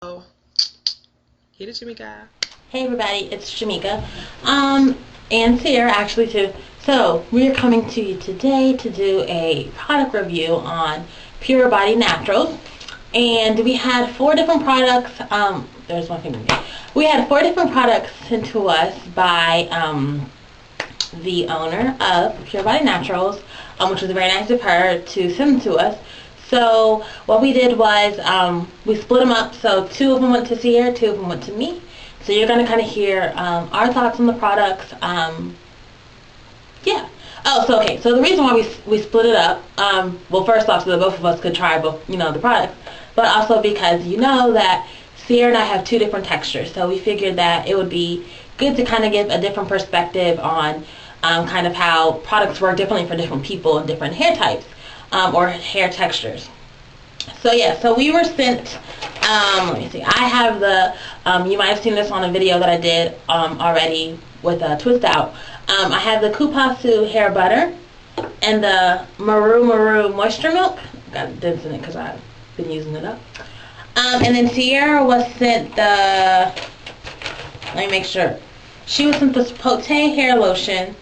Oh, hit it, Jameka. Hey everybody, it's Jameka, and Sarah actually too. So we're coming to you today to do a product review on Pura Body Naturals, and we had 4 different products. There's one thing. We had 4 different products sent to us by the owner of Pura Body Naturals, which was very nice of her to send them to us. So what we did was we split them up. So 2 of them went to Sierra, 2 of them went to me. So you're going to kind of hear our thoughts on the products. Yeah. Oh, so okay. So the reason why we split it up, well, first off, so that both of us could try both, the products, but also because that Sierra and I have 2 different textures. So we figured that it would be good to kind of give a different perspective on kind of how products work differently for different people and different hair types or hair textures. So yeah, so we were sent, let me see, I have the, you might have seen this on a video that I did already with Twist Out. I have the cupuacu hair butter and the Maru moisture milk. Got dents in it because I've been using it up. And then Sierra was sent the, let me make sure, she was sent the sapote hair lotion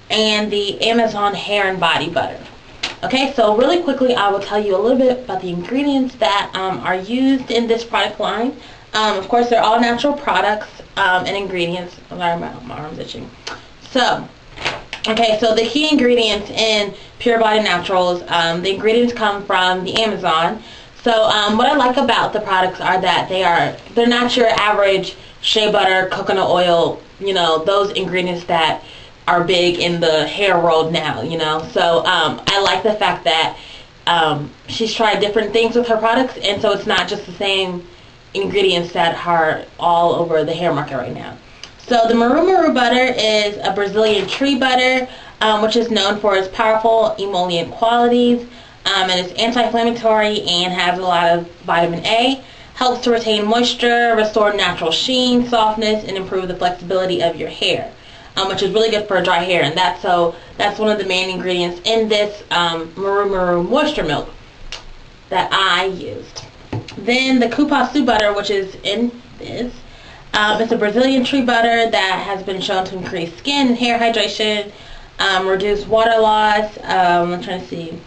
and the Amazon hair and body butter. Okay, so really quickly I will tell you a little bit about the ingredients that are used in this product line. Of course, they're all natural products and ingredients. My arm's itching. So, okay, so the key ingredients in Pura Body Naturals, the ingredients come from the Amazon. So what I like about the products are that they're not your average shea butter, coconut oil, those ingredients that are big in the hair world now, So I like the fact that she's tried different things with her products, and so it's not just the same ingredients that are all over the hair market right now. So the Maru butter is a Brazilian tree butter, which is known for its powerful emollient qualities, and it's anti-inflammatory and has a lot of vitamin A. Helps to retain moisture, restore natural sheen, softness, and improve the flexibility of your hair. Which is really good for dry hair, and that's one of the main ingredients in this Maru moisture milk that I used. Then the cupuacu butter, which is in this, it's a Brazilian tree butter that has been shown to increase skin and hair hydration, reduce water loss. I'm trying to see.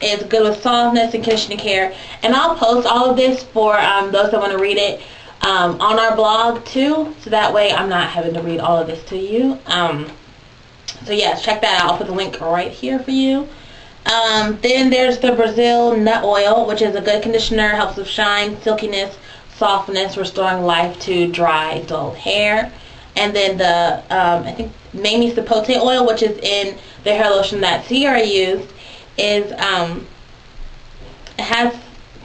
It's good with softness and conditioning hair, and I'll post all of this for those that want to read it. On our blog too, so that way I'm not having to read all of this to you. So yes, check that out. I'll put the link right here for you. Then there's the Brazil nut oil, which is a good conditioner, helps with shine, silkiness, softness, restoring life to dry, dull hair. And then the I think Mamie sapote oil, which is in the hair lotion that Sierra used, is it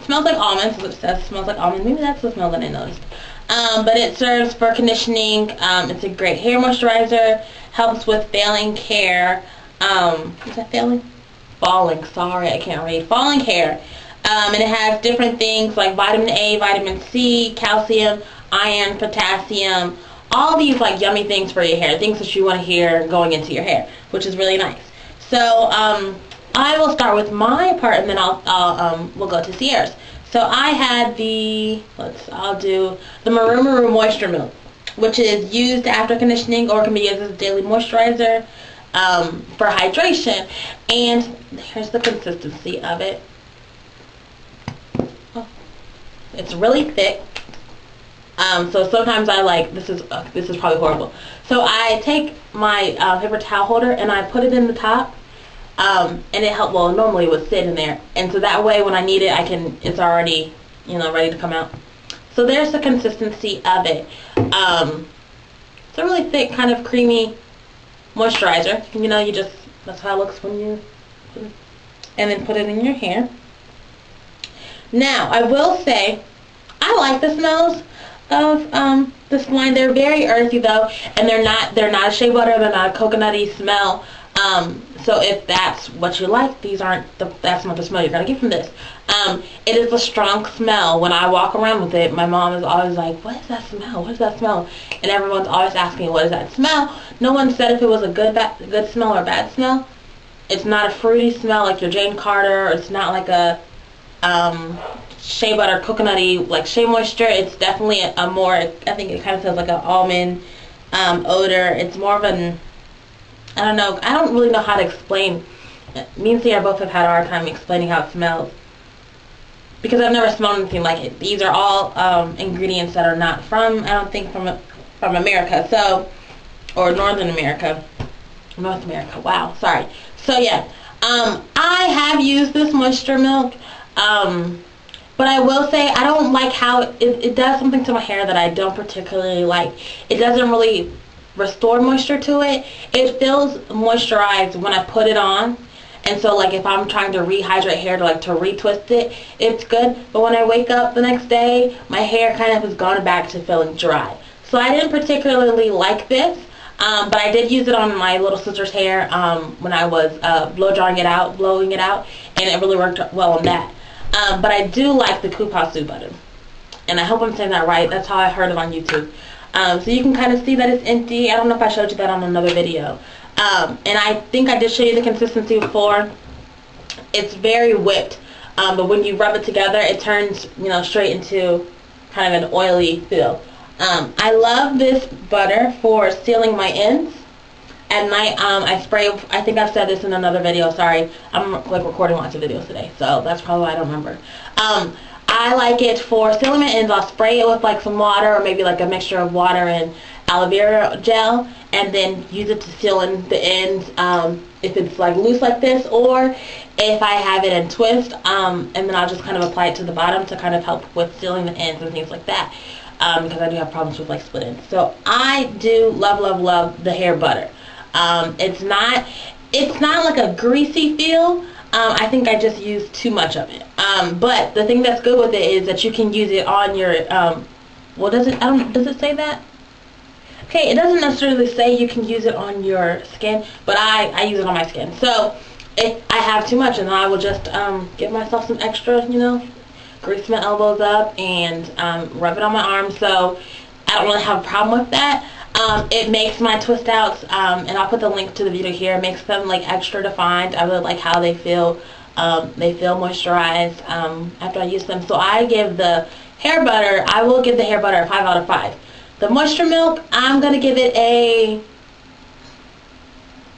smells like almonds. It says smells like almonds. Maybe that's the smell that I noticed. But it serves for conditioning. It's a great hair moisturizer. Helps with failing hair. Is that failing? Falling. Sorry, I can't read. Falling hair. And it has different things like vitamin A, vitamin C, calcium, iron, potassium. All these like yummy things for your hair. Things that you want to hear going into your hair, which is really nice. So I will start with my part, and then we'll go to Sierra's. So I had I'll do the Maru moisture milk, which is used after conditioning or can be used as a daily moisturizer for hydration. And here's the consistency of it. Oh, it's really thick. So sometimes I like this is probably horrible. So I take my paper towel holder and I put it in the top. And it helped, well, normally it would sit in there. And so that way when I need it, it's already, ready to come out. So there's the consistency of it. It's a really thick, kind of creamy moisturizer. That's how it looks when you put it, and then put it in your hair. Now, I will say, I like the smells of this line. They're very earthy though, and they're not a shea butter, they're not a coconutty smell. So if that's what you like, that's not the smell you're going to get from this. It is a strong smell. When I walk around with it, my mom is always like, what is that smell? What is that smell? And everyone's always asking, what is that smell? No one said if it was a good smell or a bad smell. It's not a fruity smell like your Jane Carter, or it's not like a shea butter, coconutty, like shea moisture. It's definitely a more, I think it kind of feels like an almond odor. It's more of an, I don't know, I don't really know how to explain. Me and Sierra both have had a hard time explaining how it smells, because I've never smelled anything like it. These are all ingredients that are not from, I don't think, from America, so, or North America, wow, sorry. So yeah, I have used this moisture milk, but I will say I don't like how it does something to my hair that I don't particularly like. It doesn't really restore moisture to it. It feels moisturized when I put it on. And so, like, if I'm trying to rehydrate hair, to retwist it, it's good. But when I wake up the next day, my hair kind of has gone back to feeling dry. So I didn't particularly like this, but I did use it on my little sister's hair when I was blowing it out, and it really worked well on that. But I do like the cupuacu butter, and I hope I'm saying that right. That's how I heard it on YouTube. So you can kind of see that it's empty. I don't know if I showed you that on another video. And I think I did show you the consistency before. It's very whipped, but when you rub it together, it turns, straight into kind of an oily feel. I love this butter for sealing my ends. At night, I spray, I think I've said this in another video, sorry. I'm recording lots of videos today, so that's probably why I don't remember. I like it for sealing my ends. I'll spray it with some water, or maybe a mixture of water and aloe vera gel, and then use it to seal in the ends if it's loose like this, or if I have it in twist, and then I'll just kind of apply it to the bottom to kind of help with sealing the ends and things like that, because I do have problems with split ends. So I do love the hair butter. It's not like a greasy feel. I think I just used too much of it. But the thing that's good with it is that you can use it on your does it say that? Okay, it doesn't necessarily say you can use it on your skin, but I use it on my skin. So if I have too much, and I will just give myself some extra, grease my elbows up and rub it on my arms. So I don't really have a problem with that. It makes my twist outs, and I'll put the link to the video here. It makes them extra defined. I really like how they feel. They feel moisturized after I use them. So I give the hair butter, I will give the hair butter a 5 out of 5. The moisture milk, I'm going to give it a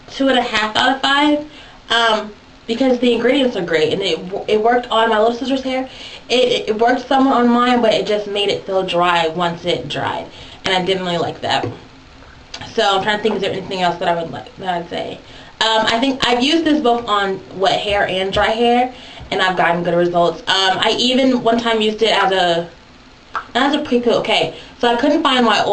2.5 out of 5, because the ingredients are great, and it worked on my little sister's hair. It worked somewhat on mine, but it just made it feel dry once it dried, and I didn't really like that. So I'm trying to think, is there anything else that I would like that I'd say? I think I've used this both on wet hair and dry hair, and I've gotten good results. I even one time used it as a pre-poo. Okay, so I couldn't find my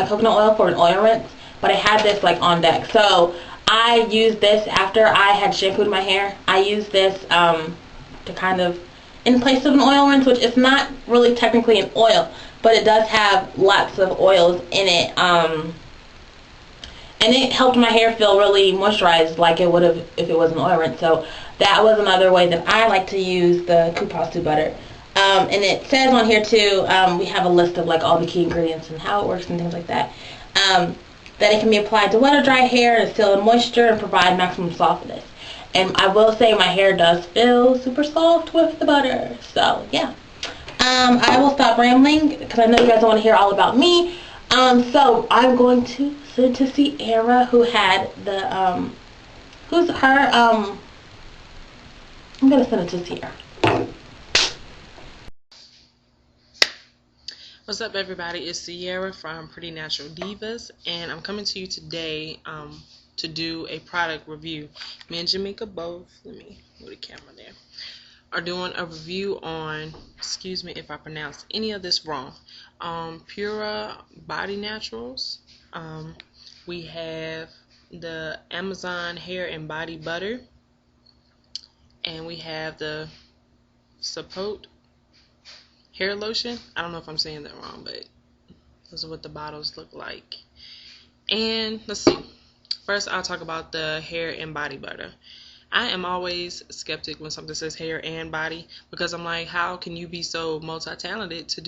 coconut oil for an oil rinse, but I had this on deck. So I used this after I had shampooed my hair. I used this to kind of, in place of an oil rinse, which is not really technically an oil, but it does have lots of oils in it. And it helped my hair feel really moisturized like it would have if it was an oil rinse. So that was another way that I like to use the cupuacu butter. And it says on here too, we have a list of all the key ingredients and how it works and things like that. That it can be applied to wet or dry hair to seal in moisture and provide maximum softness. And I will say my hair does feel super soft with the butter. So yeah. I will stop rambling because I know you guys want to hear all about me. So I'm going to send to Sierra, who had the I'm gonna send it to Sierra. What's up, everybody? It's Sierra from Pretty Natural Divas, and I'm coming to you today to do a product review. Me and Jameka both, let me move the camera there, are doing a review on, excuse me if I pronounce any of this wrong, Pura Body Naturals. We have the Amazon hair and body butter, and we have the sapote hair lotion. I don't know if I'm saying that wrong, but those are what the bottles look like. And let's see, first I'll talk about the hair and body butter. I am always skeptic when something says hair and body, because I'm like, how can you be so multi-talented to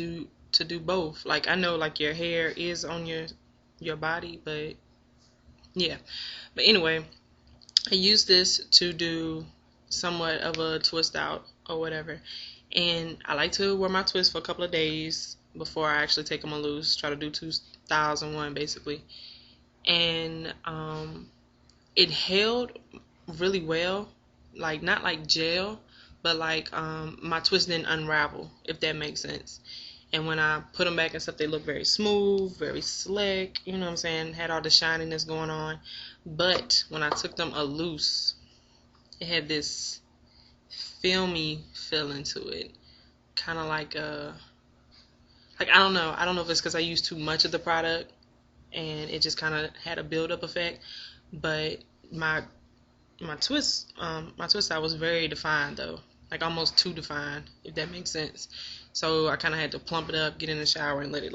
do both? I know your hair is on your body, but yeah. But anyway, I use this to do somewhat of a twist out or whatever, And I like to wear my twists for a couple of days before I actually take them loose. Try to do 2001 basically. And it held really well, like not like gel, but like my twist didn't unravel, if that makes sense. And when I put them back and stuff, they look very smooth, very slick, you know what I'm saying, had all the shininess going on. But when I took them loose, it had this filmy feeling to it, kind of like I don't know if it's because I used too much of the product and it just kind of had a build-up effect, but my twist out was very defined though, like almost too defined, if that makes sense. So I kind of had to plump it up, get in the shower, and let it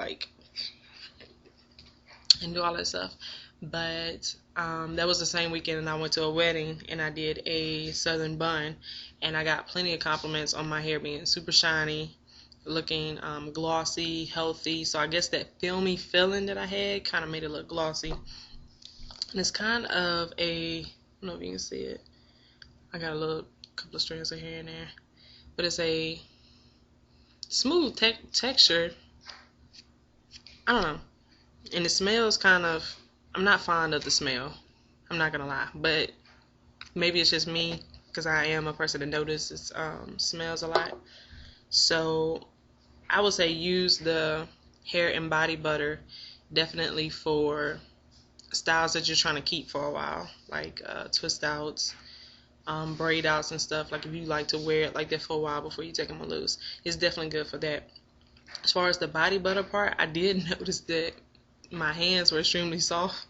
and do all that stuff. But that was the same weekend, and I went to a wedding, and I did a southern bun, and I got plenty of compliments on my hair being super shiny, looking glossy, healthy. So I guess that filmy feeling that I had kind of made it look glossy. And it's kind of I don't know if you can see it. I got a couple of strands of hair in there, but it's a smooth texture. I don't know. And it smells kind of, I'm not fond of the smell, I'm not gonna lie, but maybe it's just me because I am a person that notices smells a lot. So I would say use the hair and body butter definitely for styles that you're trying to keep for a while, like twist outs, braid outs and stuff. Like if you like to wear it like that for a while before you take them loose, it's definitely good for that. As far as the body butter part, I did notice that my hands were extremely soft.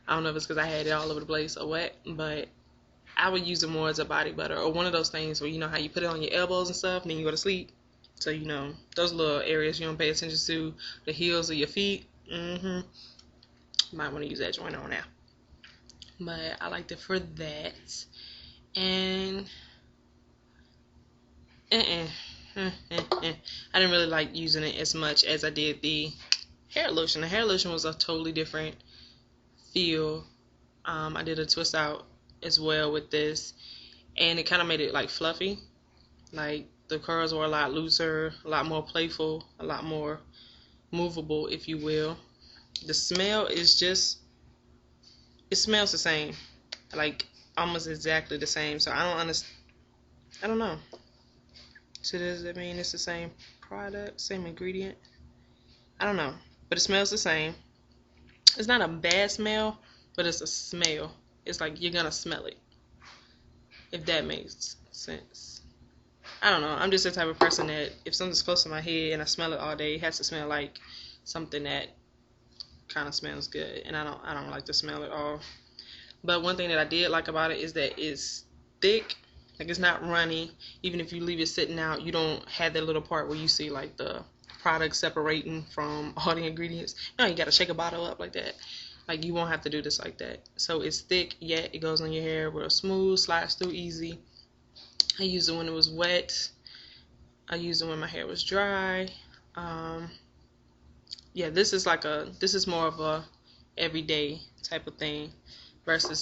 I don't know if it's because I had it all over the place or what, but I would use it more as a body butter, or one of those things where you know how you put it on your elbows and stuff and then you go to sleep. So you know those little areas you don't pay attention to, the heels of your feet. Might want to use that joint on now. But I liked it for that. And I didn't really like using it as much as I did the hair lotion. The hair lotion was a totally different feel. I did a twist out as well with this, and it kind of made it like fluffy. Like the curls were a lot looser, a lot more playful, a lot more movable, if you will. The smell is just, it smells the same, like almost exactly the same. So I don't know. So does that mean it's the same product, same ingredient? I don't know, but it smells the same. It's not a bad smell, but it's a smell. It's like you're gonna smell it, if that makes sense. I don't know. I'm just the type of person that if something's close to my head and I smell it all day, it has to smell like something that kind of smells good, and I don't like the smell at all. But one thing that I did like about it is that it's thick, like it's not runny. Even if you leave it sitting out, you don't have that little part where you see like the product separating from all the ingredients. No, you gotta shake a bottle up like that. Like you won't have to do this like that. So it's thick, yet it goes on your hair real smooth, slides through easy. I used it when it was wet. I used it when my hair was dry. Yeah, this is more of a everyday type of thing versus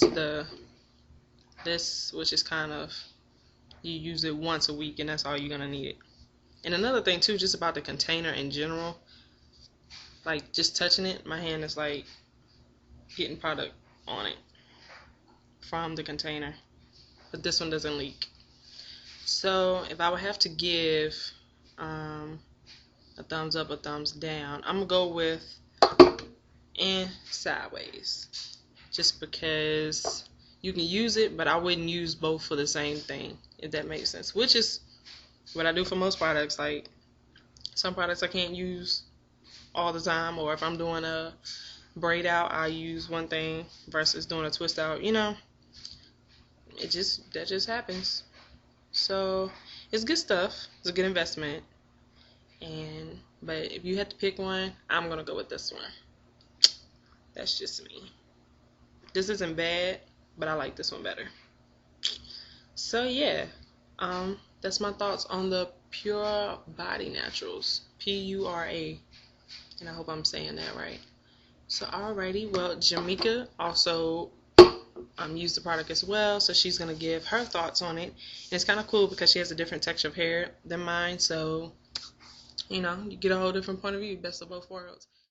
this, which is kind of, you use it once a week and that's all you're gonna need it. And another thing too, just about the container in general, like just touching it, my hand is like getting product on it from the container, but this one doesn't leak. So if I would have to give a thumbs up, a thumbs down, I'm gonna go with sideways, just because you can use it, but I wouldn't use both for the same thing, if that makes sense, which is what I do for most products. Like some products I can't use all the time, or if I'm doing a braid out, I use one thing versus doing a twist out, you know, that just happens. So it's good stuff, it's a good investment. But if you had to pick one, I'm gonna go with this one. That's just me. This isn't bad, but I like this one better. So yeah, that's my thoughts on the Pura Body Naturals, Pura, and I hope I'm saying that right. So alrighty, well, Jameka also used the product as well, so she's going to give her thoughts on it. And it's kind of cool because she has a different texture of hair than mine, so you get a whole different point of view, best of both worlds.